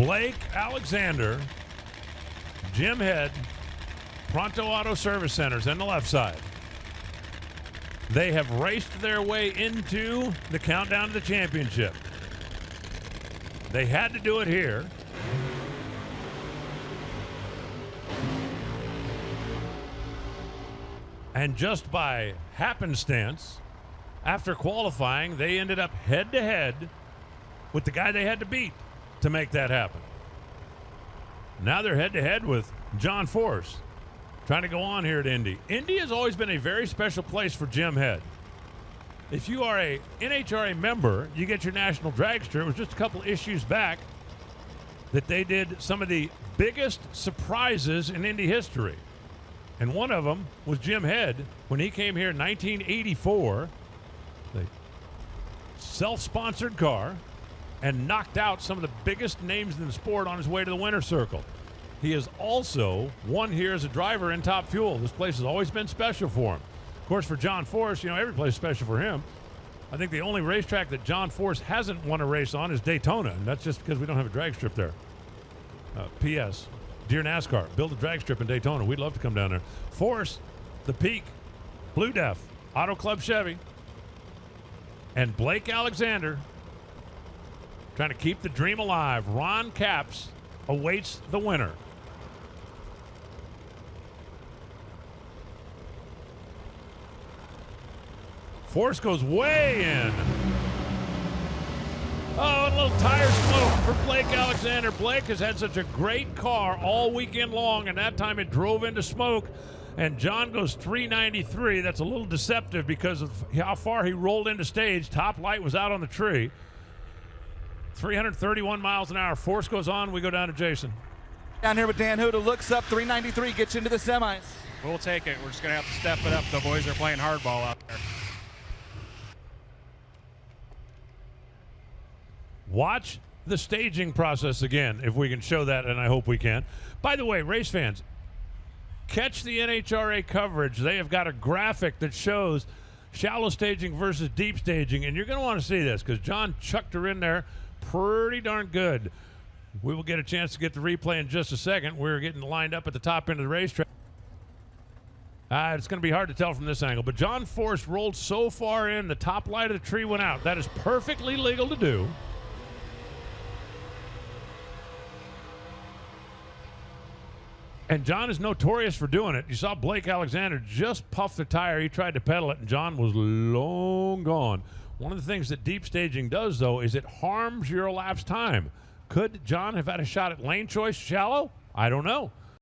Blake Alexander, Jim Head, Pronto Auto Service Centers on the left side. They have raced their way into the countdown to the championship. They had to do it here. And just by happenstance, after qualifying, they ended up head-to-head with the guy they had to beat to make that happen. Now they're head-to-head with John Force, trying to go on here at Indy. Indy has always been a very special place for Jim Head. If you are a NHRA member, you get your national dragster. It was just a couple issues back that they did some of the biggest surprises in Indy history. And one of them was Jim Head when he came here in 1984, the self-sponsored car, and knocked out some of the biggest names in the sport on his way to the winner's circle. He has also won here as a driver in Top Fuel. This place has always been special for him. Of course, for John Force, every place is special for him. I think the only racetrack that John Force hasn't won a race on is Daytona, and that's just because we don't have a drag strip there. P.S. Dear NASCAR, build a drag strip in Daytona. We'd love to come down there. Force, the Peak, Blue Def, Auto Club Chevy, and Blake Alexander trying to keep the dream alive. Ron Capps awaits the winner. Force goes way in. Oh, and a little tire smoke for Blake Alexander. Blake has had such a great car all weekend long, and that time it drove into smoke. And John goes 393. That's a little deceptive because of how far he rolled into stage. Top light was out on the tree. 331 miles an hour. Force goes on. We go down to Jason. Down here with Dan Huda. Looks up. 393 gets into the semis. We'll take it. We're just going to have to step it up. The boys are playing hardball out there. Watch the staging process again, if we can show that, and I hope we can. By the way, race fans, catch the NHRA coverage. They have got a graphic that shows shallow staging versus deep staging, and you're going to want to see this because John chucked her in there pretty darn good. We will get a chance to get the replay in just a second. We're getting lined up at the top end of the racetrack. It's going to be hard to tell from this angle, but John Force rolled so far in, the top light of the tree went out. That is perfectly legal to do. And John is notorious for doing it. You saw Blake Alexander just puff the tire. He tried to pedal it, and John was long gone. One of the things that deep staging does, though, is it harms your elapsed time. Could John have had a shot at lane choice shallow? I don't know.